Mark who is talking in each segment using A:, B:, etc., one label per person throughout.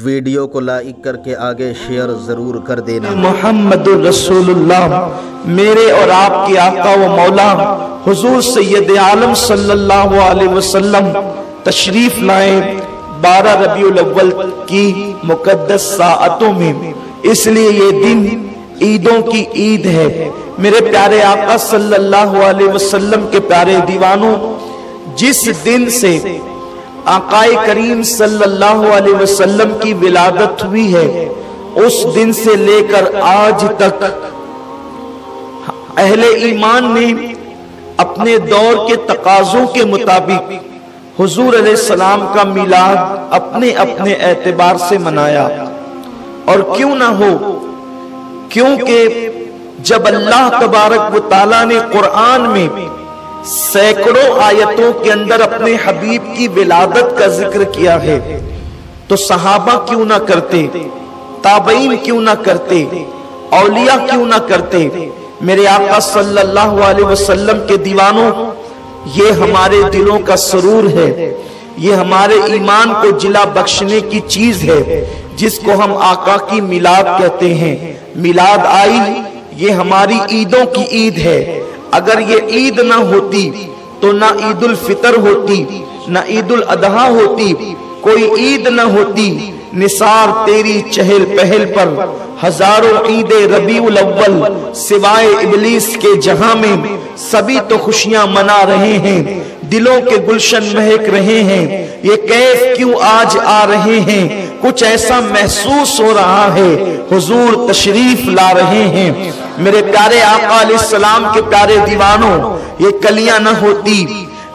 A: Video کو like کر کے آگے شیئر ضرور کر دینا۔
B: محمد رسول اللہ میرے اور آپ کے آقا و مولا حضور سید عالم صلی اللہ علیہ وسلم تشریف لائے 12 ربیع الاول کی مقدس ساعتوں میں، اس لیے یہ دن عیدوں کی عید ہے۔ میرے پیارے آقا صلی اللہ علیہ وسلم کے پیارے دیوانوں، جس دن سے آقا کریم صلی اللہ علیہ وسلم کی ولادت ہوئی ہے، اس دن سے لے کر آج تک اہل ایمان نے اپنے دور کے تقاضوں کے مطابق حضور علیہ السلام کا میلاد اپنے اپنے اعتبار سے منایا۔ اور کیوں نہ ہو، کیونکہ جب اللہ تبارک و تعالیٰ نے قرآن میں سینکڑوں آیتوں کے اندر اپنے حبیب کی ولادت کا ذکر کیا ہے، تو صحابہ کیوں نہ کرتے، تابعین کیوں نہ کرتے، اولیاء کیوں نہ کرتے۔ میرے آقا صلی اللہ علیہ وسلم کے دیوانوں، یہ ہمارے دلوں کا سرور ہے، یہ ہمارے ایمان کو جلا بخشنے کی چیز ہے، جس کو ہم آقا کی میلاد کہتے ہیں۔ میلاد آئی، یہ ہماری عیدوں کی عید ہے۔ اگر یہ عید نہ ہوتی تو نہ عید الفطر ہوتی، نہ عید الاضحیٰ ہوتی، کوئی عید نہ ہوتی۔ نثار تیری چہل پہل پر ہزاروں عید ربیع الاول، سوائے ابلیس کے جہاں میں سبھی تو خوشیاں منا رہے ہیں، دلوں کے گلشن مہک رہے ہیں۔ یہ کیف کیوں آج آ رہے ہیں؟ کچھ ایسا محسوس ہو رہا ہے، حضور تشریف لا رہے ہیں۔ میرے پیارے آقا علیہ السلام کے پیارے دیوانوں، یہ کلیاں نہ ہوتی،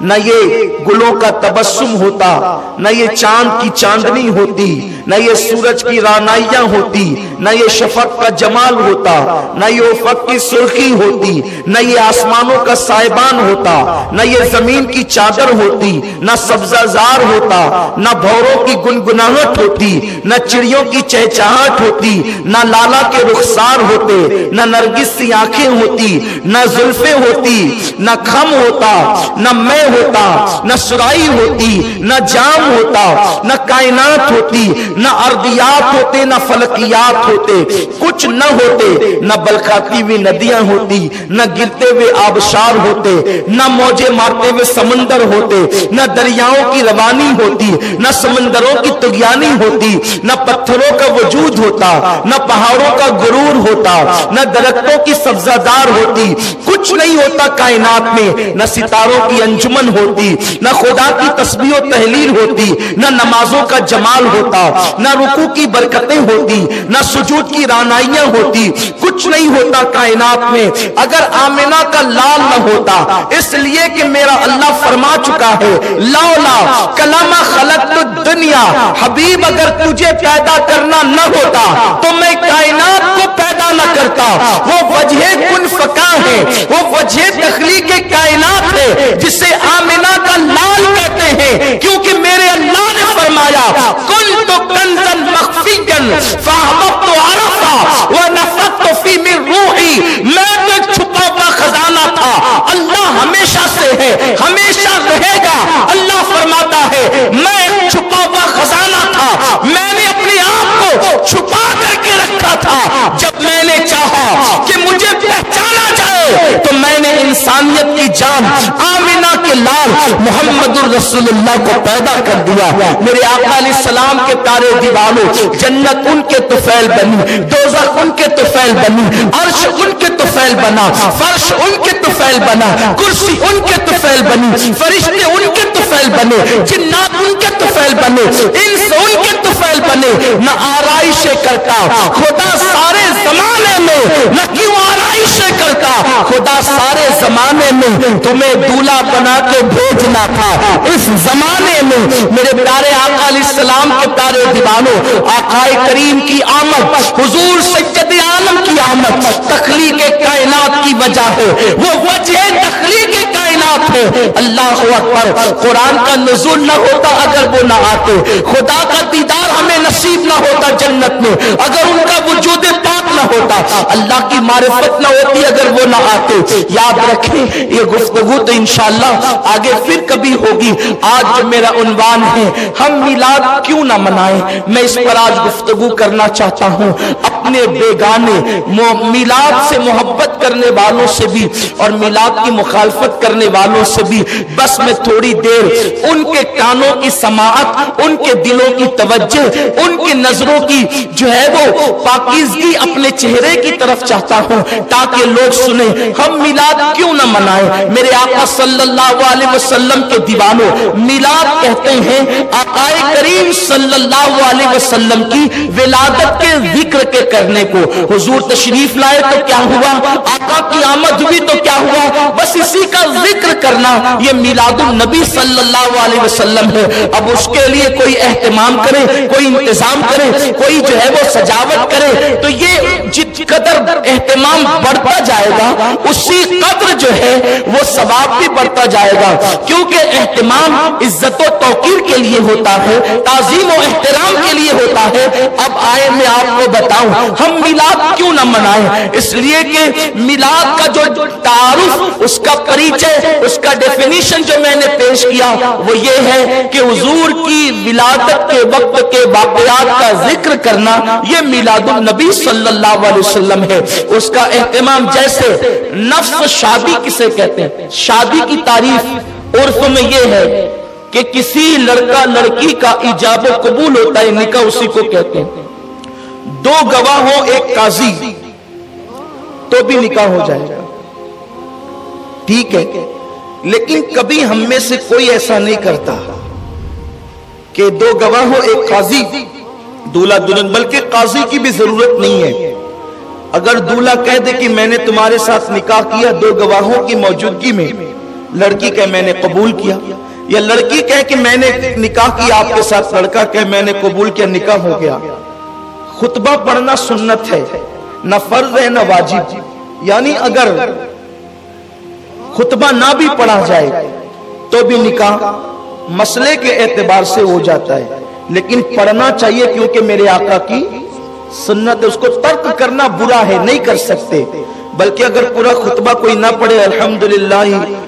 B: نہ یہ گلوں کا تبسم ہوتا، نہ یہ چاند کی چاندنی ہوتی، نہ یہ سورج کی رانائیاں ہوتی، نہ یہ شفق کا جمال ہوتا، نہ یہ افق کی سرخی ہوتی، نہ یہ آسمانوں کا سائبان ہوتا، نہ یہ زمین کی چادر ہوتی، نہ سبزہ زار ہوتا، نہ بھوروں کی گنگناہٹ ہوتی، نہ چڑیوں کی چہچہاہٹ ہوتی، نہ لالا کے رخسار ہوتے، نہ نرگس سی آنکھیں ہوتی، نہ زلفیں ہوتی، نہ خم ہوتا، نہ میں ہوتا، نہ سرائی ہوتی، نہ جام ہوتا، نہ کائنات ہوتی، نہ ارضیات ہوتے، نہ فلکیات ہوتے، کچھ نہ ہوتے، نہ بلکھاتی ہوئی ندیاں ہوتی، نہ گرتے ہوئے آبشار ہوتے، نہ موجیں مارتے ہوئے سمندر ہوتے، نہ دریاؤں کی روانی ہوتی، نہ سمندروں کی طغیانی ہوتی، نہ پتھروں کا وجود ہوتا، نہ پہاڑوں کا غرور ہوتا، نہ درختوں کی سبزہ دار ہوتی، کچھ نہیں ہوتا کائنات میں، نہ ستاروں کی انجمن ہوتی، نہ خدا کی تسبیح و تحلیل ہوتی، نہ نمازوں کا جمال ہوتا، نہ رکوع کی برکتیں ہوتی، نہ سجود کی رانائیاں ہوتی، کچھ نہیں ہوتا کائنات میں اگر آمنہ کا لال نہ ہوتا۔ اس لیے کہ میرا اللہ فرما چکا ہے، لولا کلمہ خلقت الدنیا، حبیب اگر تجھے پیدا کرنا نہ ہوتا تو میں کائنات کو پیدا نہ کرتا۔ وہ وجہ کن فکا ہے، وہ وجہ تخلیق کائنات ہے، جسے آمنہ کا لال کہتے ہیں، کیونکہ میرے اللہ نے فرمایا کنت کنزا مخفیا فاحببت عرفا ونفثت فی من روحی، میں تو ایک چھپا ہوا خزانہ تھا، اللہ ہمیشہ سے ہے، ہمیشہ رہے گا۔ اللہ فرماتا ہے میں ایک چھپا ہوا خزانہ تھا، میں نے اپنے آپ کو چھپا کر کے رکھا تھا، جب میں نے چاہا کہ مجھے پہچانا جائے تو میں نے انسانیت کی جان آمنہ کے لال محمد الرسول اللہ کو پیدا کر دیا۔ میرے آقا علیہ السلام کے پیارے دیوانوں، جنت ان کے طفیل بنی، دوزخ ان کے طفیل بنی، عرش ان کے طفیل بنا، فرش ان کے طفیل بنا، کرسی ان کے طفیل بنی، فرشتے ان کے طفیل بنے، جنات ان کے طفیل بنے، انس ان کے طفیل بنے۔ نہ آرائشیں کرتا خدا سارے زمانے میں، نہ کیوں آرائشیں کرتا خدا سارے زمانے میں، تمہیں دولہا بنا کے بھیجنا تھا اس زمانے میں۔ میرے پیارے آقا علیہ السلام کے پیارے دیوانوں، آقا کریم کی آمد، حضور سید عالم کی آمد تخلیق کائنات کی وجہ ہے، وہ وجہ تخلیق کائنات ہے۔ اللہ اکبر، قرآن کا نزول نہ ہوتا اگر وہ نہ آتے، خدا کا دیدار ہمیں نصیب نہ ہوتا جنت میں اگر ان کا وجود پاک نہ ہوتا۔ ہوتا, اللہ کی معرفت نہ ہوتی اگر وہ نہ آتے. یاد رکھیں یہ گفتگو تو انشاءاللہ آگے پھر کبھی ہوگی. آج جو میرا عنوان ہے ہم میلاد کیوں نہ منائیں, میں اس پر آج گفتگو کرنا چاہتا ہوں. اپنے بیگانے میلاد سے محبت کرنے والوں سے بھی اور میلاد کی مخالفت کرنے والوں سے بھی بس میں تھوڑی دیر ان کے کانوں کی سماعت, ان کے دلوں کی توجہ, ان کی نظروں کی جو ہے وہ پاکیزگی اپنے چہرے کی طرف چاہتا ہوں تاکہ لوگ سنیں ہم میلاد کیوں نہ منائیں. میرے آقا صلی اللہ علیہ وسلم کے دیوانوں, میلاد کہتے ہیں آقا کریم صلی اللہ علیہ وسلم کی ولادت کے ذکر کے کرنے کو. حضور تشریف لائے تو کیا ہوا, آقا کی آمد ہوئی تو کیا ہوا, بس اسی کا ذکر کرنا یہ میلاد النبی صلی اللہ علیہ وسلم ہے. اب اس کے لیے کوئی اہتمام کرے, کوئی انتظام کرے, کوئی جو ہے وہ سجاوٹ کرے تو یہ جت قدر اہتمام بڑھتا جائے گا اسی قدر جو ہے وہ ثواب بھی بڑھتا جائے گا, کیونکہ اہتمام عزت و توقیر کے لیے ہوتا ہے, تعظیم و احترام کے لیے ہوتا ہے. اب آئے میں آپ کو بتاؤں ہم میلاد کیوں نہ منائیں. اس لیے کہ میلاد کا جو تعارف, اس کا پریچے, اس کا ڈیفینیشن جو میں نے پیش کیا وہ یہ ہے کہ حضور کی ولادت کے وقت کے واقعات کا ذکر کرنا یہ میلاد النبی صلی اللہ علیہ وسلم ہے. اس کا اہتمام جیسے نفس شادی کسے کہتے ہیں, شادی کی تعریف عرف میں یہ ہے کہ کسی لڑکا لڑکی کا ایجاب و قبول ہوتا ہے, نکاح اسی کو کہتے ہیں. دو گواہ ہوں ایک قاضی تو بھی نکاح ہو جائے گا, ٹھیک ہے. لیکن کبھی ہم میں سے کوئی ایسا نہیں کرتا کہ دو گواہ ہو ایک قاضی دولہا دلہن, بلکہ قاضی کی بھی ضرورت نہیں ہے. اگر دولہا کہہ دے کہ میں نے تمہارے ساتھ نکاح کیا دو گواہوں کی موجودگی میں, لڑکی کہے میں نے قبول کیا, یا لڑکی کہے کہ میں نے نکاح کیا آپ کے ساتھ, لڑکا کہے میں نے قبول کیا, نکاح ہو گیا. خطبہ پڑھنا سنت ہے, نہ فرض ہے نہ واجب. یعنی اگر خطبہ نہ بھی پڑھا جائے تو بھی نکاح مسئلے کے اعتبار سے ہو جاتا ہے, لیکن پڑھنا چاہیے کیونکہ میرے آقا کی سنت ہے. اس کو ترک کرنا برا ہے, نہیں کر سکتے. بلکہ اگر پورا خطبہ کوئی نہ پڑھے الحمدللہ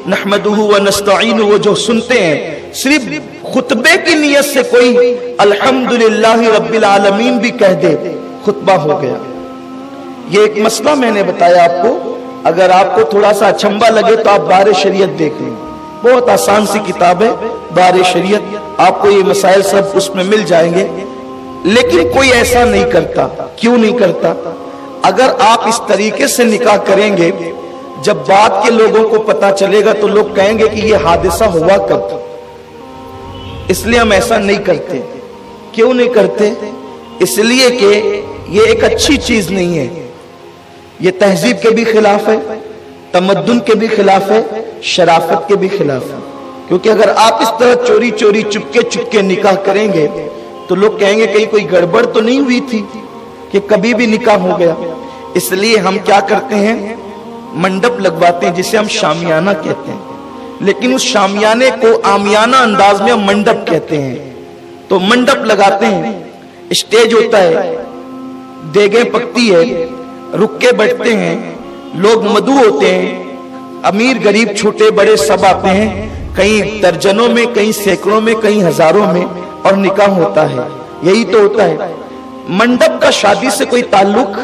B: نحمدہ ونستعینہ وہ جو سنتے ہیں, صرف خطبے کی نیت سے کوئی الحمدللہ رب العالمین بھی کہہ دے, خطبہ ہو گیا. یہ ایک مسئلہ میں نے بتایا آپ کو. اگر آپ کو تھوڑا سا اچھمبا لگے تو آپ بار شریعت دیکھ لیں, بہت آسان سی کتاب ہے بار شریعت, آپ کو یہ مسائل سب اس میں مل جائیں گے. لیکن کوئی ایسا نہیں کرتا. کیوں نہیں کرتا؟ اگر آپ اس طریقے سے نکاح کریں گے, جب بعد کے لوگوں کو پتا چلے گا تو لوگ کہیں گے کہ یہ حادثہ ہوا کب. اس لیے ہم ایسا نہیں کرتے. کیوں نہیں کرتے؟ اس لیے کہ یہ ایک اچھی چیز نہیں ہے, یہ تہذیب کے بھی خلاف ہے, تمدن کے بھی خلاف ہے, شرافت کے بھی خلاف ہے. کیونکہ اگر آپ اس طرح چوری چوری چپکے نکاح کریں گے تو لوگ کہیں گے کہیں کوئی گڑبڑ تو نہیں ہوئی تھی کہ کبھی بھی نکاح ہو گیا. اس لیے ہم کیا کرتے ہیں, منڈپ لگواتے ہیں جسے ہم شامیانہ کہتے ہیں, لیکن اس شامیانے کو عامیانہ انداز میں ہم منڈپ کہتے ہیں. تو منڈپ لگاتے ہیں, اسٹیج ہوتا ہے, دیگیں پکتی ہے, رکے بیٹھتے ہیں, لوگ مدعو ہوتے ہیں, امیر غریب چھوٹے بڑے سب آتے ہیں, کہیں درجنوں میں, کہیں سینکڑوں میں, کہیں ہزاروں میں, اور نکاح ہوتا ہے. یہی تو ہوتا ہے. منڈپ کا شادی سے کوئی تعلق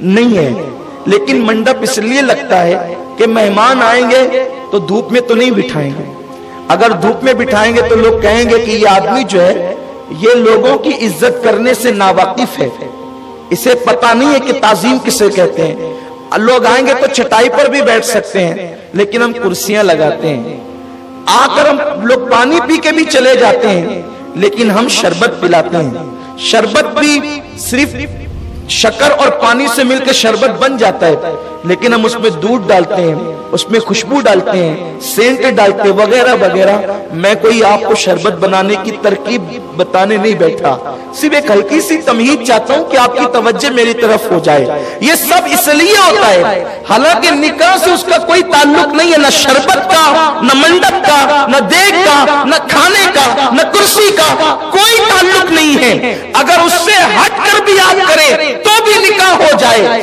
B: نہیں ہے, لیکن منڈپ اس لیے لگتا ہے کہ مہمان آئیں گے تو دھوپ میں تو نہیں بٹھائیں گے. اگر دھوپ میں بٹھائیں گے تو لوگ کہیں گے کہ یہ آدمی جو ہے یہ لوگوں کی عزت کرنے سے ناواقف ہے, اسے پتا نہیں ہے کہ تعظیم کسے کہتے ہیں. لوگ آئیں گے تو چٹائی پر بھی بیٹھ سکتے ہیں, لیکن ہم کرسیاں لگاتے ہیں. آ کر ہم لوگ پانی پی کے بھی چلے جاتے ہیں, لیکن ہم شربت پلاتے ہیں. شربت بھی صرف شکر اور پانی سے مل کے شربت بن جاتا ہے, لیکن ہم اس میں دودھ ڈالتے ہیں, اس میں خوشبو ڈالتے ہیں, سینٹ ڈالتے ہیں وغیرہ وغیرہ. میں کوئی آپ کو شربت بنانے کی ترکیب بتانے نہیں بیٹھا, صرف ایک ہلکی سی تمہید چاہتا ہوں کہ آپ کی توجہ میری طرف ہو جائے. یہ سب اس لیے ہوتا ہے, حالانکہ نکاح سے اس کا کوئی تعلق نہیں ہے, نہ شربت کا, نہ منڈپ کا, نہ دیگ کا, نہ کھانے کا, نہ کرسی کا, کوئی تعلق نہیں ہے. اگر اس سے ہٹ کر بھی آپ کریں تو بھی نکاح ہو جائے,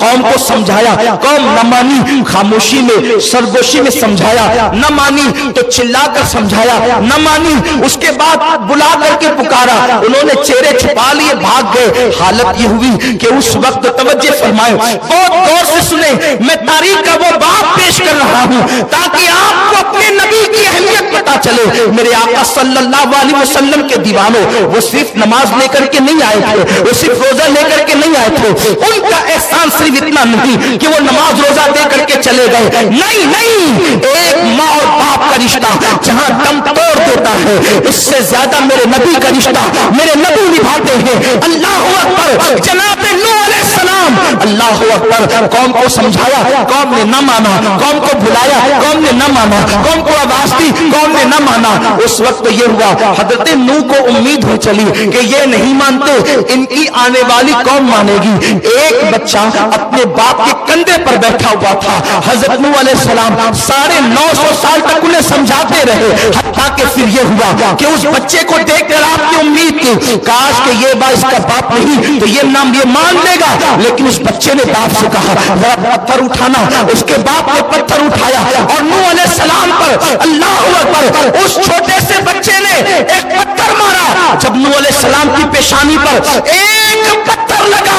B: قوم کو سمجھایا، قوم نہ مانی، خاموشی میں سرگوشی میں سمجھایا، نہ مانی تو چلا کر سمجھایا، نہ مانی اس کے بعد بلا کر کے پکارا، انہوں نے چہرے چھپا لیے، بھاگ گئے۔ حالت یہ ہوئی کہ اس وقت توجہ فرمائے، بہت غور سے سنیں، میں تاریخ کا وہ باب پیش کر رہا ہوں تاکہ آپ کو اپنے نبی کی اہمیت پتا چلے۔ میرے آقا صلی اللہ علیہ وسلم کے دیوانوں، وہ صرف نماز لے کر کے نہیں آئے تھے، وہ صرف روزہ لے کر کے نہیں آئے تھے، ان کا احسان صرف اتنا نہیں کہ وہ نماز روزہ دے کر کے چلے گئے، نہیں، ایک ماں اور باپ کا رشتہ جہاں دم توڑ دیتا ہے، اس سے زیادہ میرے نبی کا رشتہ میرے نبی نبھاتے ہیں۔ اللہ اکبر، جناب نوح علیہ السلام، اللہ اکبر، قوم کو سمجھایا، قوم نے نہ مانا، قوم کو بلایا، قوم نے نہ مانا، قوم کو آواز دی، قوم نے نہ مانا۔ اس وقت یہ ہوا، حضرت نوح کو امید ہو چلی کہ یہ نہیں مانتے، ان کی آنے والی قوم مانے گی۔ ایک بچہ اپنے باپ کے کندھے پر بیٹھا ہوا تھا، حضرت نوح علیہ السلام 950 سال تک انہیں سمجھاتے رہے، حتیٰ کہ پھر یہ ہوا کہ اس بچے کو دیکھ کر آپ نے امید کی کاش کہ یہ با اس کا باپ نہیں تو یہ نام یہ مان لے گا، لیکن اس بچے نے باپ سے کہا ذرا پتھر اٹھانا، اس کے باپ نے پتھر اٹھایا اور نوح علیہ السلام پر، اللہ اکبر، اس چھوٹے سے بچے نے ایک پتھر مارا۔ جب نوح علیہ السلام کی پیشانی پر ایک پتھر لگا،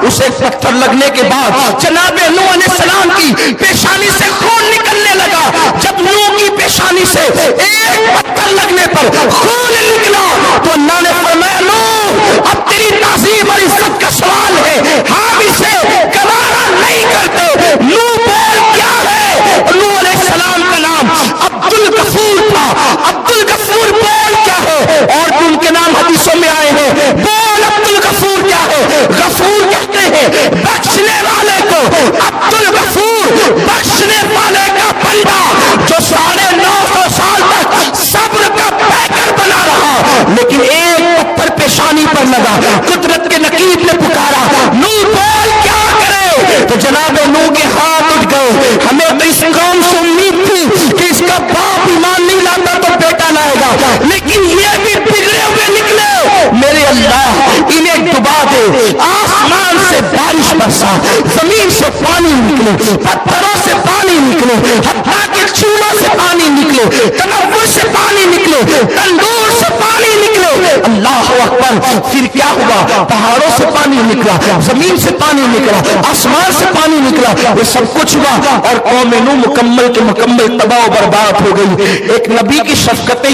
B: اس ایک پتھر لگنے کے بعد جناب نوح علیہ السلام کی پیشانی سے خون نکلنے لگا۔ جب نوح کی پیشانی سے ایک پتھر لگنے پر خون نکلا تو اللہ نے فرمایا نوح اب تیری تعظیم اور عزت کا سوال ہے، ہم اسے گوارا نہیں کرتے۔ نوح بول کیا ہے؟ نوح علیہ السلام کا نام عبد الغفور تھا، عبد الغفور بول کیا ہے؟ اور ان کے نام حدیثوں میں آئے ہیں، بول عبد الغفور کیا ہے؟ غفور کہتے ہیں بخشنے والے کو، عبد الغفور بخشنے والے کا بندہ جو 950 سال تک صبر کا پیکر بنا رہا، لیکن ایک پتھر پیشانی پر لگا، قدرت کے نقیب نے پکارا نوح بول کیا کرے؟ تو جناب نوح کے ہاتھ اٹھ گئے۔ ہمیں تو اس قوم سے امید تھی کہ اس کا باپ ایمان نہیں لاتا تو بیٹا لائے گا، لیکن یہ بھی بگڑے ہوئے نکلے۔ میرے اللہ انہیں ڈبا دے، آسمان سے بارش برسا، زمین سے پانی نکلے، پتھروں سے پانی نکلے، حتیٰ کہ چولہوں سے پانی نکلے، تنور سے پانی نکلے، تندور سے پانی نکلے۔ اللہ اکبر، پھر کیا ہوا؟ پہاڑوں سے پانی نکلا، زمین سے پانی نکلا، آسمان سے پانی نکلا، یہ سب کچھ ہوا اور قوم نوح مکمل کے مکمل تباہ و برباد ہو گئی۔ ایک نبی کی شفقتیں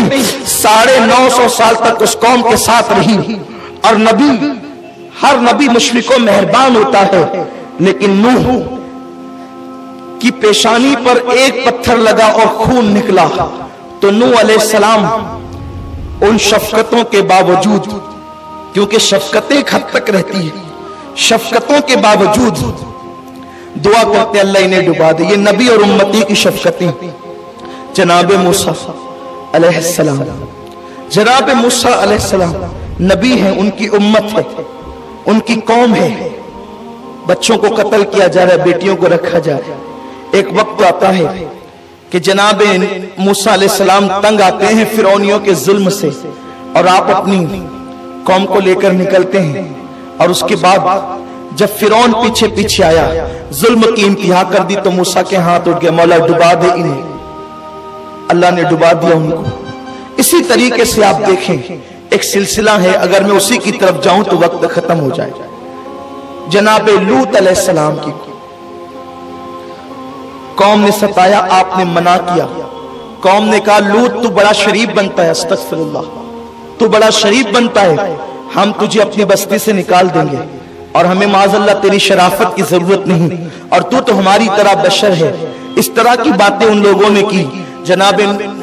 B: 950 سال تک اس قوم کے ساتھ رہی، اور نبی ہر نبی مشفق و مہربان ہوتا ہے، لیکن نوح کی پیشانی پر ایک پتھر لگا اور خون نکلا تو نوح علیہ السلام ان شفقتوں کے باوجود، کیونکہ شفقتیں ایک حد تک رہتی ہے، شفقتوں کے باوجود دعا کرتے اللہ انہیں ڈبا دے۔ یہ نبی اور امتی کی شفقتیں۔ جناب موسیٰ علیہ السلام، جناب موسیٰ علیہ السلام نبی ہیں، ان کی امت ہے، ان کی قوم ہے، بچوں کو قتل کیا جا رہا ہے، بیٹیوں کو رکھا جا رہا ہے۔ ایک وقت آتا ہے کہ جناب موسیٰ علیہ السلام تنگ آتے ہیں فرعونیوں کے ظلم سے، اور آپ اپنی قوم کو لے کر نکلتے ہیں، اور اس کے بعد جب فرعون پیچھے پیچھے آیا، ظلم کی انتہا کر دی، تو موسیٰ کے ہاتھ اٹھ گئے، مولا ڈبا دے انہیں۔ اللہ نے ڈبا دیا ان کو۔ اسی طریقے سے آپ دیکھیں ایک سلسلہ ہے، اگر میں اسی کی طرف جاؤں تو وقت ختم ہو جائے۔ جناب لوط علیہ السلام کی قوم نے ستایا، آپ نے منع کیا، قوم نے کہا لوط تو بڑا شریف بنتا ہے، استغفر اللہ، تو بڑا شریف بنتا ہے، ہم تجھے اپنی بستی سے نکال دیں گے، اور ہمیں معاذ اللہ تیری شرافت کی ضرورت نہیں، اور تو ہماری طرح بشر ہے۔ اس طرح کی باتیں ان لوگوں نے کی، جناب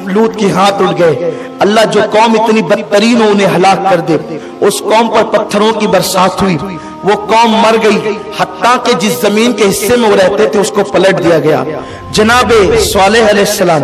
B: لوط کے ہاتھ اٹھ گئے۔ اللہ جو قوم اتنی بدترین انہیں ہلاک کر دے، اس قوم پر پتھروں کی برسات ہوئی، وہ قوم مر گئی، حتیٰ کہ جس زمین کے حصے میں وہ رہتے تھے اس کو پلٹ دیا گیا۔ جناب صالح علیہ السلام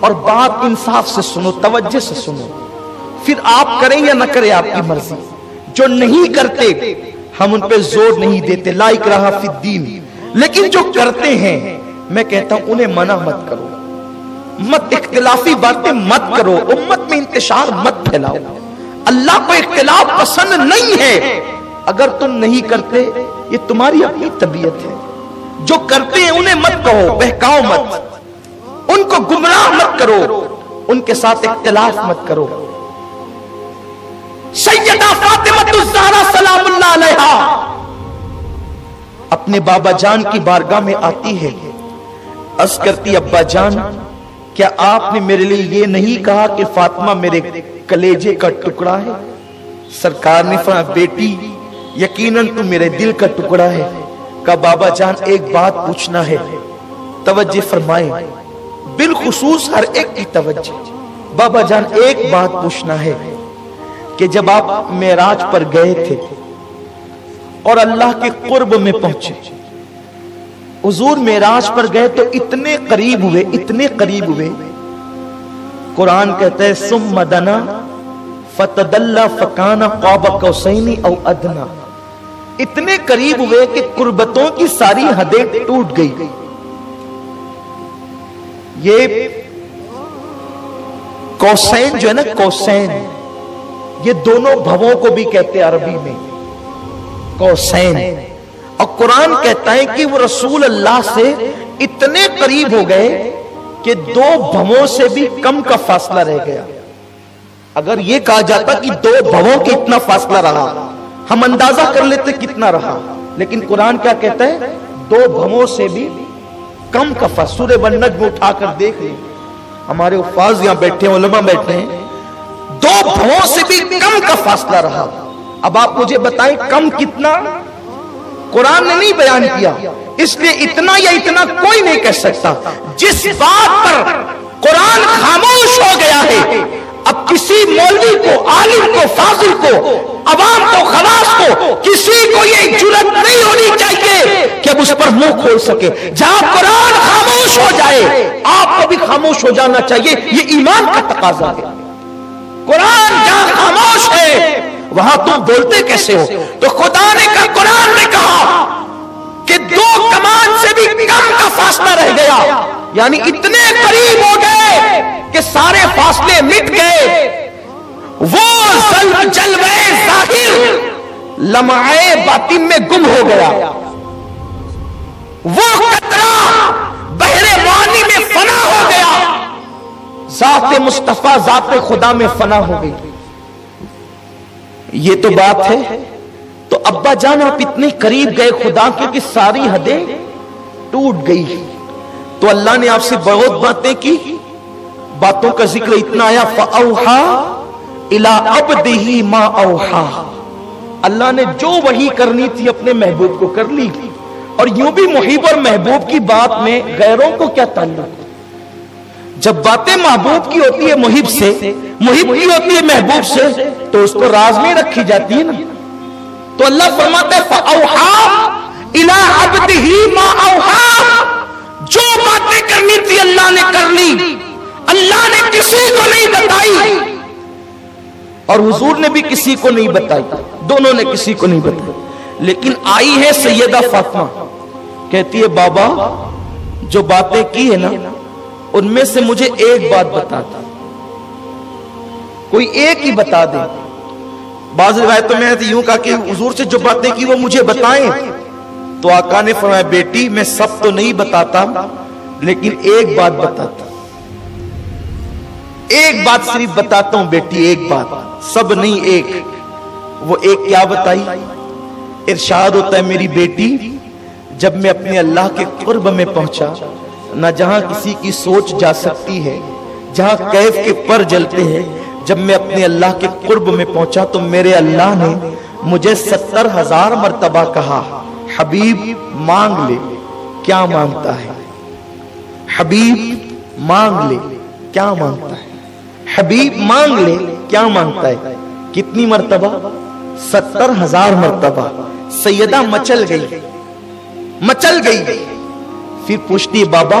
B: اور بات انصاف سے سنو، توجہ سے سنو، پھر آپ کریں یا نہ کریں آپ کی مرضی۔ جو نہیں کرتے ہم ان پہ زور نہیں دیتے، لا اکراہ فی الدین، لیکن جو کرتے ہیں میں کہتا ہوں انہیں منع مت کرو، مت اختلافی باتیں مت کرو، امت میں انتشار مت پھیلاؤ۔ اللہ کو اختلاف پسند نہیں ہے، اگر تم نہیں کرتے یہ تمہاری اپنی طبیعت ہے۔ جو کرتے ہیں انہیں مت کہو، بہکاؤ مت، ان کو گمراہ مت کرو، ان کے ساتھ اختلاف مت کرو۔ سیدہ فاطمہ الزہرا سلام اللہ علیہا اپنے بابا جان کی بارگاہ میں آتی ہے، عرض کرتی ابا جان کیا آپ نے میرے لیے یہ نہیں کہا کہ فاطمہ میرے کلیجے کا ٹکڑا ہے؟ سرکار نے فرمایا بیٹی یقیناً تو میرے دل کا ٹکڑا ہے۔ کہا بابا جان ایک بات پوچھنا ہے، توجہ فرمائیں، بالخصوص ہر ایک کی توجہ۔ بابا جان ایک بات پوچھنا ہے کہ جب آپ معراج پر گئے تھے اور اللہ کے قرب میں پہنچے، حضور معراج پر گئے تو اتنے قریب ہوئے، اتنے قریب ہوئے، قرآن کہتا ہے ثم دنا فتدلی فکان قاب قوسین او ادنا، اتنے قریب ہوئے کہ قربتوں کی ساری حدیں ٹوٹ گئی۔ یہ قوسین جو ہے نا، قوسین یہ دونوں بھووں کو بھی کہتے عربی میں قوسین، اور قرآن کہتا ہے کہ وہ رسول اللہ سے اتنے قریب ہو گئے کہ دو بھووں سے بھی کم کا فاصلہ رہ گیا۔ اگر یہ کہا جاتا کہ دو بھووں کے اتنا فاصلہ رہا ہم اندازہ کر لیتے کتنا رہا، لیکن قرآن کیا کہتا ہے دو بھووں سے بھی کم کا فاصلہ۔ سورہ والنجم اٹھا کر دیکھ لیں، ہمارے حفاظ یہاں بیٹھے ہیں، علماء بیٹھے ہیں، دو بھووں سے بھی کم کا فاصلہ رہا۔ اب آپ مجھے بتائیں کم کتنا؟ قرآن نے نہیں بیان کیا، اس لیے اتنا یا اتنا کوئی نہیں کہہ سکتا۔ جس بات پر قرآن خاموش ہو گیا ہے، اب کسی مولوی کو، عالم کو، فاضل کو، عوام کو، خواص کو، کسی کو یہ جرأت نہیں ہونی چاہیے کہ اب اس پر منہ کھول سکے۔ جہاں قرآن خاموش ہو جائے آپ کو بھی خاموش ہو جانا چاہیے، یہ ایمان کا تقاضا ہے۔ قرآن جہاں خاموش ہے وہاں تم بولتے کیسے ہو؟ تو خدا نے کہا، قرآن نے کہا کہ دو کمان سے بھی کم کا فاصلہ رہ گیا، یعنی اتنے قریب ہو گئے کہ سارے فاصلے مٹ گئے۔ وہ جلوہ ظاہر لمعے باطن میں گم ہو گیا، وہ قطرہ بحر معانی میں فنا ہو گیا، ذات مصطفیٰ ذات خدا میں فنا ہو گئی۔ یہ تو بات ہے۔ تو ابا جان آپ اتنے قریب گئے خدا کے کہ ساری حدیں ٹوٹ گئی۔ تو اللہ نے آپ سے بہت باتیں کی، باتوں کا ذکر اتنا آیا فَأَوْحَا إِلَىٰ عَبْدِهِ مَا أَوْحَا، اللہ نے جو وحی کرنی تھی اپنے محبوب کو کر لی۔ اور یوں بھی محب اور محبوب کی بات میں غیروں کو کیا تعلق؟ جب باتیں محبوب کی ہوتی ہے محب سے، محب کی ہوتی ہے محبوب سے، تو اس کو راز میں رکھی جاتی ہے نا۔ تو اللہ فرماتا ہے فَأَوْحَا إِلَىٰ عَبْدِهِ مَا أَوْحَا، جو باتیں کرنی تھی اللہ نے کر لی، اللہ نے کسی کو نہیں بتائی اور حضور نے بھی کسی کو نہیں بتائی، دونوں نے کسی کو نہیں بتائی۔ لیکن آئی ہے سیدہ فاطمہ، کہتی ہے بابا جو باتیں کی ہے نا ان میں سے مجھے ایک بات بتا دیں، کوئی ایک ہی بتا دیں۔ بعض روایتوں میں یوں کہا کہ حضور سے جو باتیں کی وہ مجھے بتائیں، تو آقا نے فرمایا بیٹی میں سب تو نہیں بتاتا لیکن ایک بات بتاتا، ایک بات صرف بتاتا ہوں بیٹی، ایک بات، سب نہیں ایک۔ وہ ایک کیا بتائی؟ ارشاد ہوتا ہے میری بیٹی جب میں اپنے اللہ کے قرب میں پہنچا، نہ جہاں کسی کی سوچ جا سکتی ہے، جہاں کیف کے پر جلتے ہیں، جب میں اپنے اللہ کے قرب میں پہنچا تو میرے اللہ نے مجھے 70,000 مرتبہ کہا حبیب مانگ لے، کیا مانگتا ہے؟ حبیب مانگ لے، کیا مانگتا ہے؟ حبیب مانگ لے، کیا مانگتا ہے؟ کتنی مرتبہ؟ 70,000 مرتبہ۔ سیدہ مچل گئی، مچل گئی۔ پھر پوچھتی بابا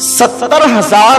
B: 70,000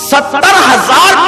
B: 70,000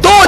B: 2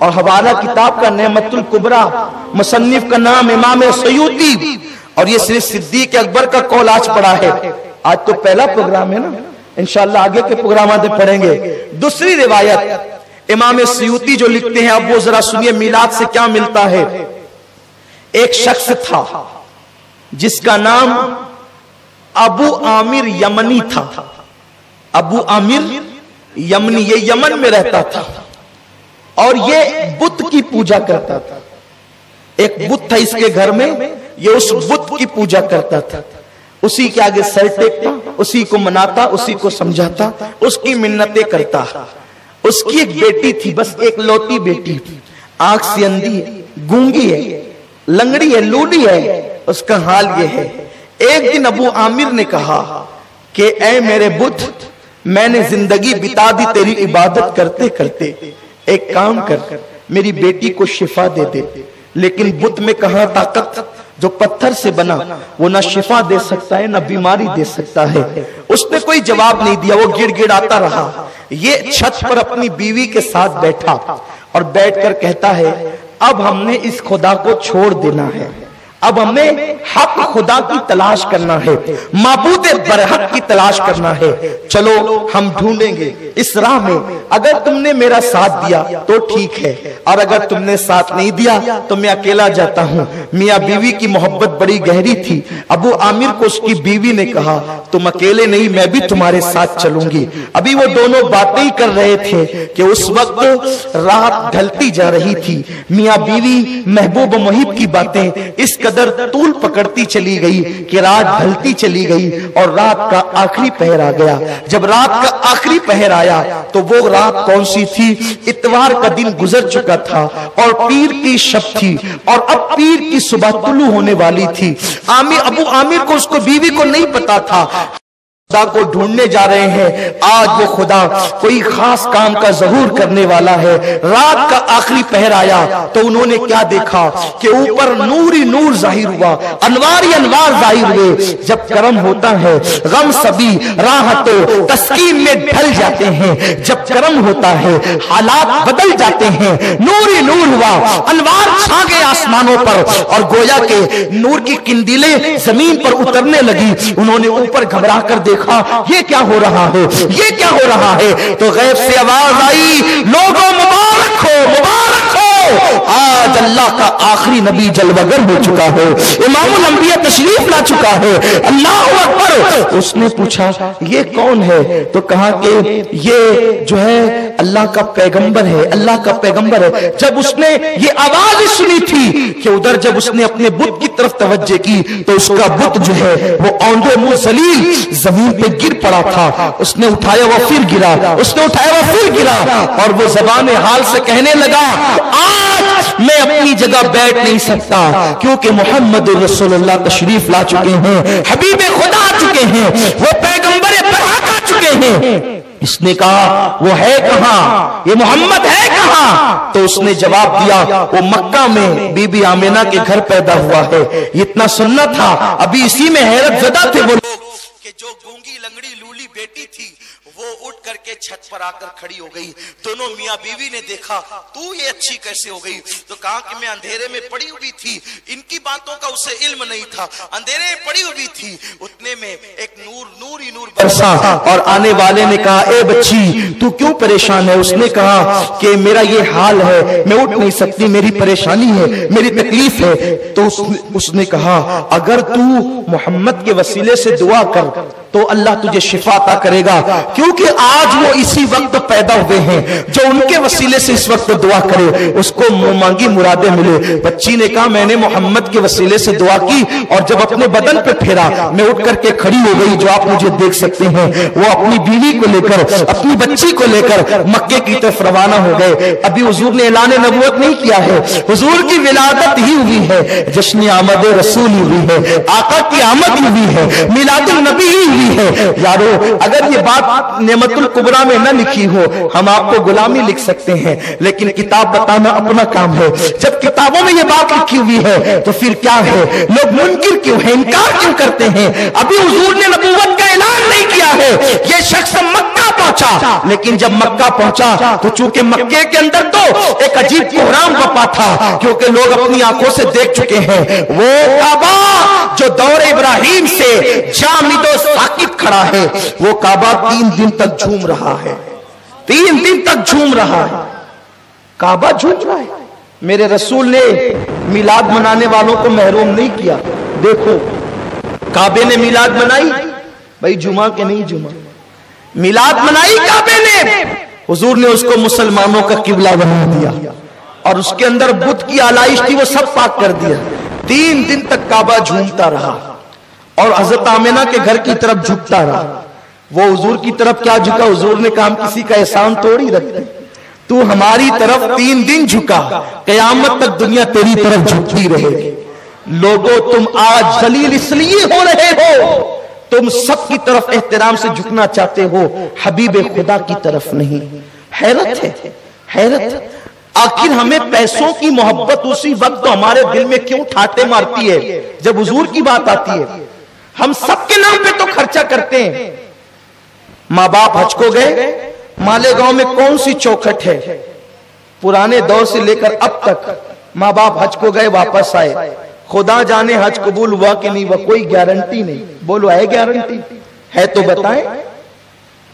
B: اور حوالہ کتاب کا نعمت الکبریٰ، مصنف کا نام امام سیوطی، اور یہ صرف صدیق اکبر کا قول آج پڑھا ہے۔ آج تو پہلا پروگرام ہے نا، انشاءاللہ آگے کے پروگرامات پڑھیں گے۔ دوسری روایت امام سیوطی جو لکھتے ہیں، اب وہ ذرا سنیے میلاد سے کیا ملتا ہے۔ ایک شخص تھا جس کا نام ابو عامر یمنی تھا۔ ابو عامر یمنی، یہ یمن میں رہتا تھا اور یہ بت کی پوجا کرتا تھا۔ ایک بت تھا اس کے گھر میں، یہ اس بت کی پوجا کرتا تھا، اسی کے آگے سر ٹیکتا، اسی کو مناتا، اسی کو سمجھاتا، اس کی منتیں کرتا۔ اس کی ایک بیٹی تھی، بس ایک لوتی بیٹی، آنکھ سے اندھی ہے، گونگی ہے، لنگڑی ہے، لولی ہے۔ اس کا حال یہ ہے، ایک دن ابو عامر نے کہا کہ اے میرے بت، میں نے زندگی بتا دی تیری عبادت کرتے کرتے، ایک کام کر، میری بیٹی کو شفا دے دے۔ لیکن بت میں کہاں طاقت، جو پتھر سے بنا وہ نہ شفا دے سکتا ہے نہ بیماری دے سکتا ہے۔ اس نے کوئی جواب نہیں دیا، وہ گڑ گڑ آتا رہا۔ یہ چھت پر اپنی بیوی کے ساتھ بیٹھا اور بیٹھ کر کہتا ہے اب ہم نے اس خدا کو چھوڑ دینا ہے، اب ہمیں حق خدا کی تلاش کرنا ہے، معبود برحق کی تلاش کرنا ہے۔ چلو ہم ڈھونڈیں گے اس راہ میں، اگر تم نے میرا ساتھ دیا تو ٹھیک ہے، اور اگر تم نے ساتھ نہیں دیا تو میں اکیلا جاتا ہوں۔ میاں بیوی کی محبت بڑی گہری تھی۔ ابو عامر کو اس کی بیوی نے کہا تم اکیلے نہیں، میں بھی تمہارے ساتھ چلوں گی۔ ابھی وہ دونوں باتیں کر رہے تھے کہ اس وقت رات ڈھلتی جا رہی تھی۔ میاں بیوی محبوب و محب کی باتیں اس قدر طول پکڑتی چلی گئی کہ رات ڈھلتی چلی گئی اور رات کا آخری پہر آ گیا۔ جب رات کا آخری پہر آیا تو وہ رات کون سی تھی؟ اتوار کا دن گزر چکا تھا اور پیر کی شب تھی، اور اب پیر کی صبح طلوع ہونے والی تھی۔ ابو عامر کو، اس کو بیوی کو نہیں پتا تھا خدا کو ڈھونڈنے جا رہے ہیں، آج وہ خدا کوئی خاص کام کا ظہور کرنے والا ہے۔ رات کا آخری پہر آیا تو انہوں نے کیا دیکھا کہ اوپر نور ہی نور ظاہر ہوا، انوار ہی انوار ظاہر ہوئے۔ جب کرم ہوتا ہے غم سبھی راحتوں تسکین میں ڈھل جاتے ہیں، جب کرم ہوتا ہے حالات بدل جاتے ہیں۔ نور ہی نور ہوا، انوار چھا گئے آسمانوں پر، اور گویا کہ نور کی قندیلیں زمین پر اترنے لگی۔ انہوں نے اوپر گھبرا کر دیکھا یہ کیا ہو رہا ہے، یہ کیا ہو رہا ہے؟ تو غیب سے آواز آئی لوگوں مبارک ہو، مبارک ہو، آج اللہ کا آخری نبی جلوگر ہو چکا ہے، امام الانبیاء تشریف لا چکا ہے۔ اللہ اکبر۔ اس نے پوچھا یہ کون ہے؟ تو کہا کہ یہ جو ہے اللہ کا پیغمبر ہے، اللہ کا پیغمبر ہے۔ جب اس نے یہ آواز سنی تھی کہ ادھر جب اس نے اپنے بت کی طرف توجہ کی تو اس کا بت جو ہے وہ اوندے منہ ذلیل زمین پہ گر پڑا تھا۔ اس نے اٹھایا وہ پھر گرا، اس نے اٹھایا وہ پھر گرا، اور وہ زبان حال سے کہنے لگا آج میں اپنی جگہ بیٹھ نہیں سکتا کیونکہ محمد رسول اللہ تشریف لا چکے ہیں، حبیب خدا آ چکے ہیں، وہ پیغمبر برحق آ چکے ہیں۔ اس نے کہا وہ ہے کہاں، یہ محمد ہے کہاں؟ تو اس نے جواب دیا وہ مکہ میں بی بی آمینہ کے گھر پیدا ہوا ہے۔ اتنا سننا تھا، ابھی اسی میں حیرت زدہ تھے وہ لوگ کہ جو گونگی لنگڑی لولی بیٹی تھی وہ اٹھ کر کے چھت پر آ کر کھڑی ہو گئی۔ دونوں میاں بیوی نے دیکھا تو یہ اچھی کیسے ہو گئی؟ تو کہا کہ میں اندھیرے میں پڑی ہوئی تھی، ان کی باتوں کا اسے علم نہیں تھا، اندھیرے میں پڑی ہوئی تھی، اتنے میں ایک نور نور ہی نور برسا، اور آنے والے نے کہا اے بچی تو کیوں پریشان ہے؟ اس نے کہا کہ میرا یہ حال ہے، میں اٹھ نہیں سکتی، میری پریشانی ہے، میری تکلیف ہے۔ تو اس نے کہا اگر تو محمد کے وسیلے سے دعا کر تو اللہ تجھے شفا عطا کرے گا، کیونکہ آج وہ اسی وقت پیدا ہوئے ہیں، جو ان کے وسیلے سے اس وقت دعا کرے اس کو مانگی مرادیں ملے۔ بچی نے کہا میں نے محمد کے وسیلے سے دعا کی، اور جب اپنے بدن پہ پھیرا میں اٹھ کر کے کھڑی ہو گئی، جو آپ مجھے دیکھ سکتے ہیں۔ وہ اپنی بیوی کو لے کر، اپنی بچی کو لے کر مکے کی طرف روانہ ہو گئے۔ ابھی حضور نے اعلان نبوت نہیں کیا ہے، حضور کی ولادت ہی ہوئی ہے، جشن آمد رسول ہی ہوئی ہے، آقا کی آمد ہی ہوئی ہے، میلاد النبی ہی ہوئی ہے۔ یارو اگر یہ بات نعمت الکبریٰ میں نہ لکھی ہو ہم آپ کو غلامی لکھ سکتے ہیں، لیکن کتاب بتانا اپنا کام ہے۔ جب کتابوں میں یہ بات لکھی ہوئی ہے تو پھر کیا ہے؟ لوگ منکر کیوں ہیں، انکار کیوں کرتے ہیں؟ ابھی حضور نے نبوت کا اعلان نہیں کیا کیا ہے. یہ شخص مکہ پہنچا, لیکن جب مکہ پہنچا تو چونکہ مکے کے اندر تو ایک عجیب کوہرام بپا تھا, کیونکہ لوگ اپنی آنکھوں سے دیکھ چکے ہیں وہ کعبہ جو دور ابراہیم سے جامد و ساکت کھڑا ہے, وہ کعبہ 3 دن تک جھوم رہا ہے. 3 دن تک جھوم رہا ہے, کعبہ جھوم رہا ہے. میرے رسول نے میلاد منانے والوں کو محروم نہیں کیا. دیکھو کعبے نے میلاد منائی, بھائی جمعہ کے نہیں جمعہ, میلاد منائی کعبے نے. حضور نے اس کو مسلمانوں کا قبلہ بنا دیا, اور اس کے اندر بت کی آلائش تھی وہ سب پاک کر دیا. 3 دن تک کعبہ جھومتا رہا, اور حضرت آمنہ کے گھر کی طرف جھکتا رہا. وہ حضور کی طرف کیا جھکا؟ حضور نے کہا ہم کسی کا احسان توڑی رکھتے, تو ہماری طرف 3 دن جھکا, قیامت تک دنیا تیری طرف جھکتی رہے گی. لوگوں تم آج ذلیل اس لیے ہو رہے ہو, تم سب کی طرف احترام سے جھکنا چاہتے ہو, حبیب خدا کی طرف نہیں. حیرت ہے, حیرت. آخر ہمیں پیسوں کی محبت اسی وقت تو ہمارے دل میں کیوں ٹھاٹے مارتی ہے جب حضور کی بات آتی ہے؟ ہم سب کے نام پہ تو خرچہ کرتے ہیں. ماں باپ حج کو گئے, مالیگاؤں میں کون سی چوکھٹ ہے پرانے دور سے لے کر اب تک؟ ماں باپ حج کو گئے واپس آئے, خدا جانے حج قبول ہوا کہ نہیں ہوا, کوئی گارنٹی نہیں. بولو ہے گارنٹی؟ ہے تو بتائیں.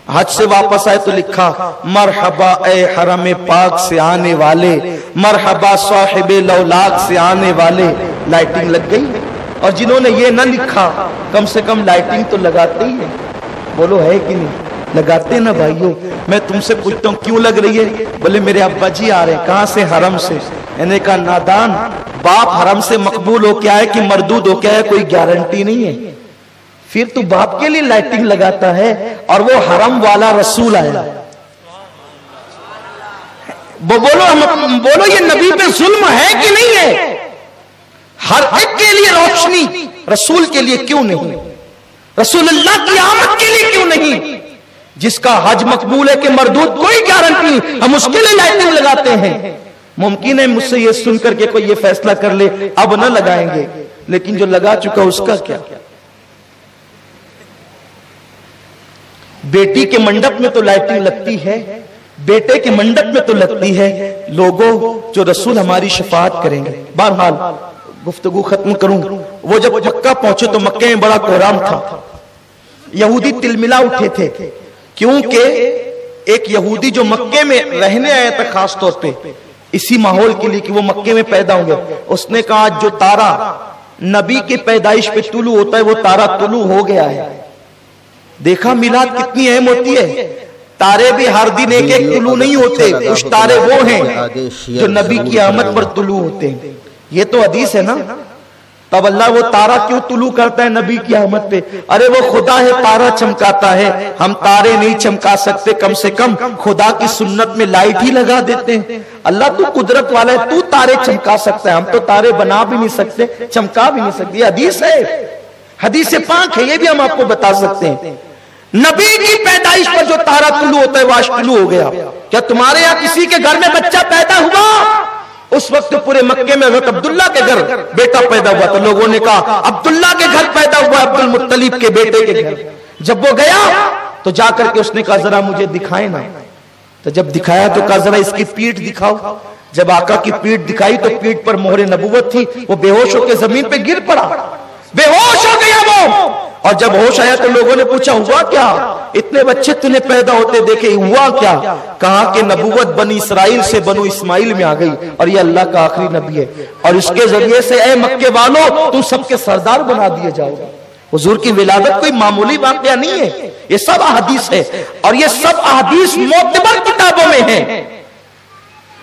B: حج سے واپس آئے تو لکھا مرحبا اے حرم پاک سے آنے والے, مرحبا صاحب لولاک سے آنے والے. لائٹنگ لگ گئی. اور جنہوں نے یہ نہ لکھا کم سے کم لائٹنگ تو لگاتے ہی ہیں. بولو ہے کہ نہیں؟ لگاتے نا بھائیوں. میں تم سے پوچھتا ہوں کیوں لگ رہی ہے؟ بولے میرے ابا جی آ رہے ہیں. کہاں سے؟ حرم سے. میں نے کہا نادان, باپ حرم سے مقبول ہو کیا ہے کہ مردود ہو کیا ہے, کوئی گارنٹی نہیں ہے. پھر تو باپ کے لیے لائٹنگ لگاتا ہے, اور وہ حرم والا رسول آیا. بولو یہ نبی پہ ظلم ہے کہ نہیں ہے؟ ہر ایک کے لیے روشنی, رسول کے لیے کیوں نہیں؟ رسول اللہ کی آمد کے لیے کیوں نہیں؟ جس کا حج مقبول ہے کہ مردود, کوئی گارنٹی, ہم اس کے لیے لائٹنگ لگاتے ہیں. ممکن ہے مجھ سے یہ سن کر کے کوئی یہ فیصلہ کر لے اب نہ لگائیں گے, لیکن جو لگا چکا اس کا کیا؟ بیٹی کے منڈپ میں تو لائٹنگ لگتی ہے, بیٹے کے منڈپ میں تو لگتی ہے. لوگوں جو رسول ہماری شفاعت کریں گے. بہرحال گفتگو ختم کروں. وہ جب مکہ پہنچے تو مکہ میں بڑا کوہرام تھا. یہودی تلملا اٹھے تھے, کیونکہ ایک یہودی جو مکے میں رہنے آیا تھا خاص طور پہ اسی ماحول کے لیے کہ وہ مکے میں پیدا ہوں گے, اس نے کہا جو تارا نبی کی پیدائش پہ طلوع ہوتا ہے وہ تارا طلوع ہو گیا ہے. دیکھا میلاد کتنی اہم ہوتی ہے. تارے بھی ہر دن ایک ایک طلوع نہیں ہوتے, کچھ تارے وہ ہیں جو نبی کی آمد پر طلوع ہوتے ہیں. یہ تو حدیث ہے نا. تب اللہ وہ تارا کیوں طلوع کرتا ہے نبی کی آمد پہ؟ ارے وہ خدا ہے, تارا چمکاتا ہے, ہم تارے نہیں چمکا سکتے, کم سے کم خدا کی سنت میں لائٹ ہی لگا دیتے ہیں. اللہ تو قدرت والا ہے, تو تارے چمکا سکتا ہے, ہم تو تارے بنا بھی نہیں سکتے, چمکا بھی نہیں سکتے. یہ حدیث ہے, حدیث پاک ہے, یہ بھی ہم آپ کو بتا سکتے ہیں. نبی کی پیدائش پر جو تارا طلوع ہوتا ہے وہ آج طلوع ہو گیا. کیا تمہارے یہاں کسی کے گھر میں بچہ پیدا ہوا؟ اس وقت پورے مکے میں حضرت عبداللہ کے گھر بیٹا پیدا ہوا تو لوگوں نے کہا عبداللہ کے گھر پیدا ہوا, عبد المطلب کے بیٹے کے گھر. جب وہ گیا تو جا کر کے اس نے کہا ذرا مجھے دکھائے نا. تو جب دکھایا تو کہا ذرا اس کی پیٹھ دکھاؤ. جب آقا کی پیٹھ دکھائی تو پیٹھ پر مہر نبوت تھی. وہ بے ہوش ہو کے زمین پہ گر پڑا, بے ہوش ہو گیا وہ. اور جب ہوش آیا تو لوگوں نے پوچھا ہوا کیا, اتنے بچے تنہیں پیدا ہوتے دیکھے, ہوا کیا؟ کہا کہ نبوت بنی اسرائیل سے بنو اسماعیل میں آ گئی, اور یہ اللہ کا آخری نبی ہے, اور اس کے ذریعے سے اے مکے والوں تم سب کے سردار بنا دیے جاؤ گے. حضور کی ولادت کوئی معمولی واقعہ نہیں ہے, یہ سب احادیث ہے, اور یہ سب احادیث معتبر کتابوں میں ہیں.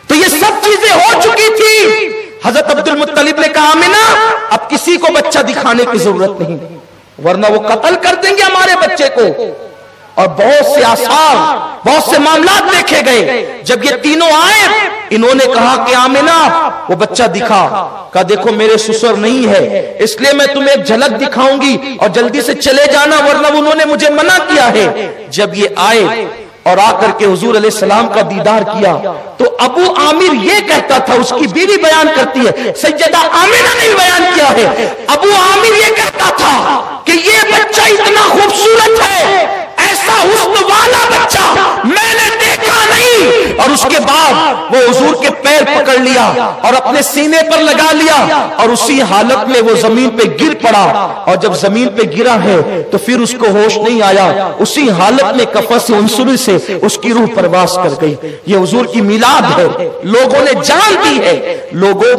B: تو یہ سب چیزیں ہو چکی تھی. حضرت عبد المطلب نے کہا آمنہ اب کسی کو بچہ دکھانے کی ضرورت نہیں, ورنہ وہ قتل کر دیں گے ہمارے بچے کو. اور بہت سے آثار, بہت سے معاملات دیکھے گئے. جب یہ تینوں آئے انہوں نے کہا کہ آمنہ وہ بچہ دکھا. کہا دیکھو میرے سسر نہیں ہے, اس لیے میں تمہیں ایک جھلک دکھاؤں گی اور جلدی سے چلے جانا, ورنہ انہوں نے مجھے منع کیا ہے. جب یہ آئے اور آ کر کے حضور علیہ السلام کا دیدار کیا تو ابو عامر یہ کہتا تھا, اس کی بیوی بیان کرتی ہے, سیدہ آمنہ نے بیان کیا ہے, ابو عامر یہ کہتا تھا کہ یہ بچہ اتنا خوبصورت ہے, حسن والا بچہ میں نے دیکھا نہیں۔ اور اس کے بعد وہ حضور کے پیر پکڑ لیا اور اپنے سینے پر لگا لیا، اور اسی حالت میں وہ زمین پہ گر پڑا، اور جب زمین پہ گرا ہے تو پھر اس کو ہوش نہیں آیا، اسی حالت میں کفس عنصری سے اس کی روح پرواز کر گئی۔ یہ حضور کی میلاد ہے، لوگوں نے جان دی ہے۔ لوگوں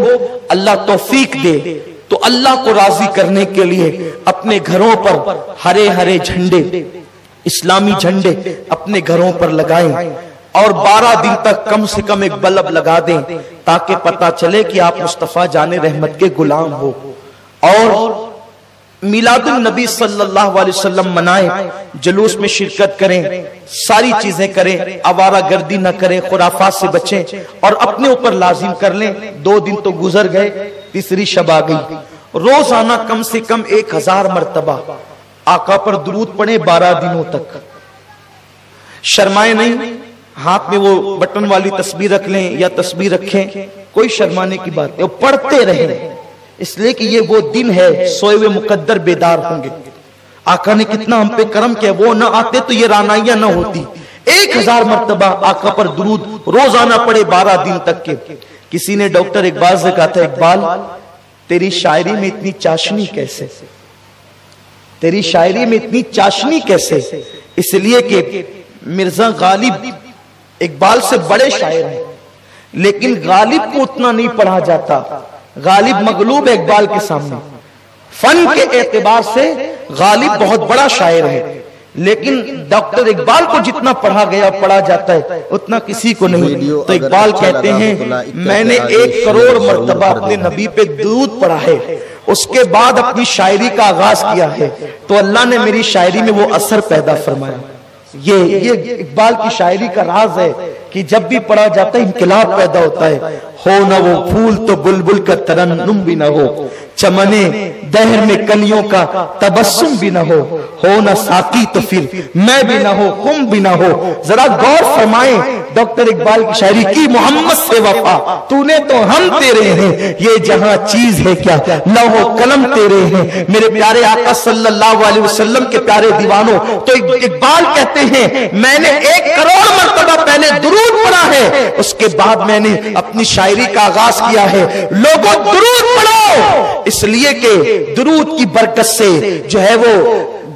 B: اللہ توفیق دے تو اللہ کو راضی کرنے کے لیے اپنے گھروں پر ہرے ہرے جھنڈے، اسلامی جھنڈے اپنے گھروں پر لگائیں، اور 12 دن تک کم سے کم ایک بلب لگا دیں تاکہ پتا چلے کہ آپ مصطفیٰ جان رحمت کے غلام ہو۔ اور میلاد النبی صلی اللہ علیہ وسلم منائیں، جلوس میں شرکت کریں، ساری چیزیں کریں، آوارہ گردی نہ کریں، خرافات سے بچیں، اور اپنے اوپر لازم کر لیں۔ 2 دن تو گزر گئے، تیسری شب آ گئی۔ روزانہ کم سے کم 1000 مرتبہ آقا پر درود پڑھیں 12 دنوں تک۔ شرمائیں نہیں، ہاتھ میں وہ بٹن والی تسبیح رکھ لیں یا تسبیح رکھیں، کوئی شرمانے کی بات نہیں، پڑھتے رہیں، اس لیے کہ یہ وہ دن ہے سوئے ہوئے مقدر بیدار ہوں گے۔ آقا نے کتنا ہم پہ کرم کیا، وہ نہ آتے تو یہ رانائیاں نہ ہوتی۔ 1000 مرتبہ آقا پر درود روزانہ پڑھے 12 دن تک کے۔ کسی نے ڈاکٹر اقبال سے کہا تھا، اقبال تیری شاعری میں اتنی چاشنی کیسے، تیری شاعری میں اتنی چاشنی کیسے؟ اس لیے کہ مرزا غالب اقبال سے بڑے شاعر ہیں، لیکن غالب کو اتنا نہیں پڑھا جاتا۔ غالب مغلوب ہے اقبال کے سامنے، فن کے اعتبار سے غالب بہت بڑا شاعر ہے، لیکن ڈاکٹر اقبال کو جتنا پڑھا گیا پڑھا جاتا ہے اتنا کسی کو نہیں۔ تو اقبال کہتے ہیں میں نے 1 کروڑ مرتبہ اپنے نبی پہ درود پڑھا ہے، اس کے بعد اپنی شاعری کا آغاز کیا ہے، تو اللہ نے میری شاعری میں وہ اثر پیدا فرمایا۔ یہ اقبال کی شاعری کا راز ہے کہ جب بھی پڑھا جاتا ہے انقلاب پیدا ہوتا ہے۔ ہو نہ وہ پھول تو بلبل کا ترنم بھی نہ ہو، چمنے دہر میں کلیوں کا تبسم بھی نہ ہو نہ ساقی تو پھر میں بھی نہ ہو، خم بھی نہ ہو۔ ذرا غور فرمائیں ڈاکٹر اقبال کی شاعری کی، محمد سے وفا تو نے تو ہم تیرے ہیں، یہ جہاں چیز ہے کیا لوح و قلم تیرے ہیں۔ میرے پیارے آقا صلی اللہ علیہ وسلم کے پیارے دیوانوں، تو اقبال کہتے ہیں میں نے 1 کروڑ مرتبہ پہلے درود پڑھا ہے، اس کے بعد میں نے اپنی شاعری کا آغاز کیا ہے۔ لوگوں درود پڑھو، اس لیے کہ درود کی برکت سے جو ہے وہ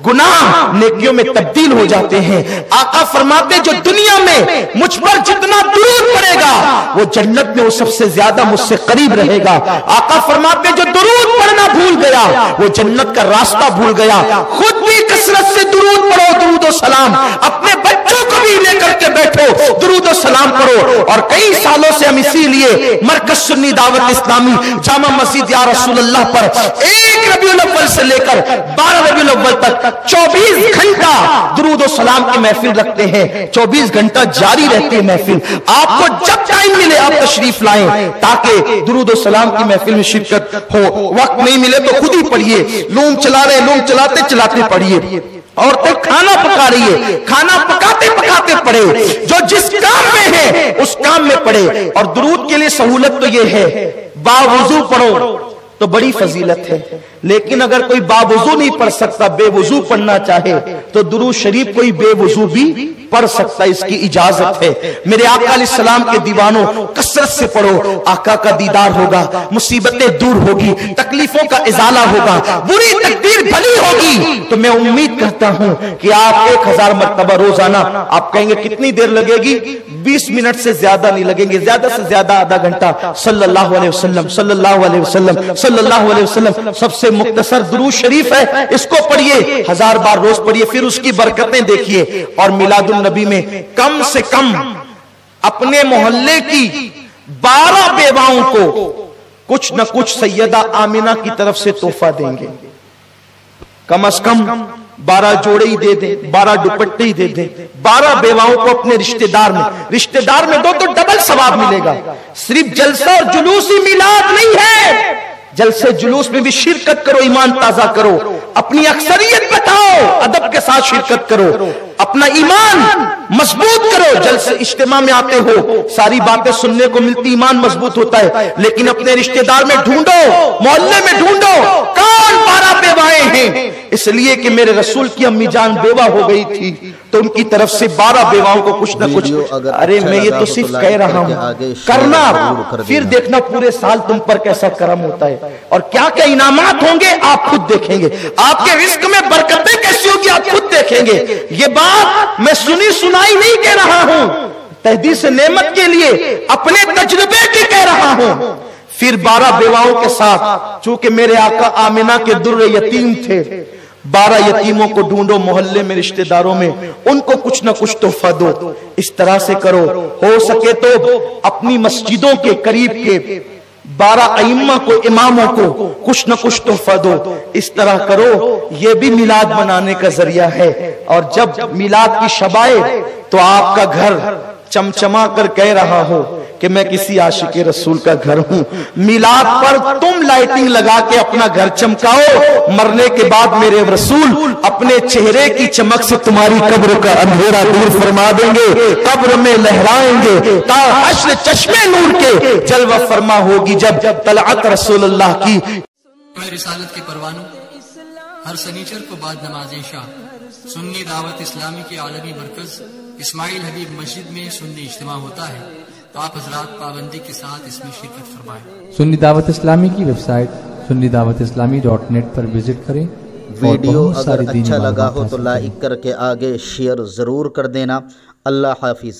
B: گناہ نیکیوں میں تبدیل ہو جاتے ہیں۔ آقا فرماتے جو دنیا میں مجھ پر جتنا درود پڑے گا وہ جنت میں وہ سب سے زیادہ مجھ سے قریب رہے گا۔ آقا فرماتے جو درود پڑھنا بھول گیا وہ جنت کا راستہ بھول گیا۔ خود بھی کثرت سے درود پڑھو، درود و سلام، اپنے بچوں کو بھی لے کر کے بیٹھو، درود و سلام پڑھو۔ اور کئی سالوں سے ہم اسی لیے مرکز سنی دعوت اسلامی جامع مسجد یا رسول اللہ پر 1 ربیع الاول سے لے کر 12 ربیع الاول تک 24 گھنٹہ درود و سلام کی محفل رکھتے ہیں۔ 24 گھنٹہ جاری رہتی ہے محفل، آپ کو جب ٹائم ملے آپ تشریف لائیں تاکہ درود و سلام کی محفل میں شرکت ہو۔ وقت نہیں ملے تو خود ہی پڑھیے، لوم چلا رہے لوم چلاتے چلاتے پڑھیے، عورتیں کھانا پکا رہی ہے کھانا پکاتے پکاتے پڑھے، جو جس کام میں ہے اس کام میں پڑھے۔ اور درود کے لیے سہولت تو یہ ہے باوضو پڑھو تو بڑی فضیلت ہے، لیکن اگر کوئی باوضو نہیں پڑھ سکتا، بے وضو پڑھنا چاہے تو درود شریف کوئی بے وضو بھی پڑھ سکتا، اس کی اجازت ہے۔ میرے آقا علیہ السلام کے دیوانوں کثرت سے پڑھو، آقا کا دیدار ہوگا، مصیبتیں دور ہوگی، تکلیفوں کا ازالہ ہوگا، بری تقدیر بھلی ہوگی۔ تو میں امید کرتا ہوں کہ آپ 1000 مرتبہ روزانہ، آپ کہیں گے کتنی دیر لگے گی؟ 20 منٹ سے زیادہ نہیں لگیں گے، زیادہ سے زیادہ آدھا گھنٹہ۔ صلی اللہ علیہ وسلم صلی اللہ علیہ وسلم صلی اللہ علیہ وسلم سب سے مختصر درود شریف ہے، اس کو پڑھیے، 1000 بار روز پڑھیے، پھر اس کی برکتیں دیکھیے۔ اور میلاد النبی میں کم سے کم اپنے محلے کی 12 بیواؤں کو کچھ نہ کچھ سیدہ آمنہ کی طرف سے تحفہ دیں گے، کم از کم 12 جوڑے ہی دے دیں، 12 دوپٹے ہی دے دیں، 12 بیواؤں کو اپنے رشتہ دار میں دو تو ڈبل ثواب ملے گا۔ صرف جلسہ اور جلوس ہی میلاد نہیں ہے، جلسے جلوس میں بھی شرکت کرو، ایمان تازہ کرو، اپنی اکثریت بتاؤ، ادب کے ساتھ شرکت کرو، اپنا ایمان مضبوط کرو۔ جلسے اجتماع میں آتے ہو، ساری باتیں سننے کو ملتی، ایمان مضبوط ہوتا ہے، لیکن اپنے رشتہ دار میں ڈھونڈو، محلے میں ڈھونڈو، کون 12 بیوائیں ہیں اس لیے کہ میرے رسول کی امی جان بیوہ ہو گئی تھی تو ان کی طرف سے 12 بیواؤں کو کچھ نہ کچھ، ارے میں یہ تو صرف کہہ رہا ہوں، کرنا پھر دیکھنا پورے سال تم پر کیسا کرم ہوتا ہے اور کیا کیا انعامات ہوں گے آپ خود دیکھیں گے، آپ کے رزق میں برکتیں کیسی ہوگی آپ خود دیکھیں گے۔ یہ بات میں سنی سنائی نہیں کہہ رہا ہوں، تحدیث نعمت کے لیے اپنے تجربے کی کہہ رہا ہوں۔ پھر 12 بیواؤں کے ساتھ، چونکہ میرے آقا آمنہ کے در یتیم تھے، 12 یتیموں کو ڈھونڈو محلے میں رشتہ داروں میں، ان کو کچھ نہ کچھ تحفہ دو، اس طرح سے کرو، ہو سکے تو اپنی مسجدوں کے قریب کے 12 ائمہ کو، اماموں کو کچھ نہ کچھ تحفہ دو، اس طرح کرو، یہ بھی میلاد منانے کا ذریعہ ہے۔ اور جب میلاد کی شب آئے تو آپ کا گھر چمچما کر کہہ رہا ہو کہ میں کسی عاشق رسول کا گھر ہوں، میلاد پر تم لائٹنگ لگا کے اپنا گھر چمکاؤ، مرنے کے بعد میرے رسول اپنے چہرے کی چمک سے تمہاری قبر کا اندھیرا دور فرما دیں گے، قبر میں لہرائیں گے تا حشر چشمے نور کے جلوہ فرما ہوگی جب طلعت رسول اللہ کی۔
C: رسالت کے پروانوں، ہر سنیچر کو بعد نماز عشاء سنی دعوت اسلامی کے عالمی مرکز اسماعیل حبیب مسجد میں سنی اجتماع ہوتا ہے، تو آپ حضرات پابندی کے ساتھ اس میں شرکت فرمائیں۔
D: سنی دعوت اسلامی کی ویب سائٹ sunnidawatIslami.net پر وزٹ کریں۔
A: ویڈیو اگر اچھا لگا ہو تو لائک کر کے آگے شیئر ضرور کر دینا۔ اللہ حافظ۔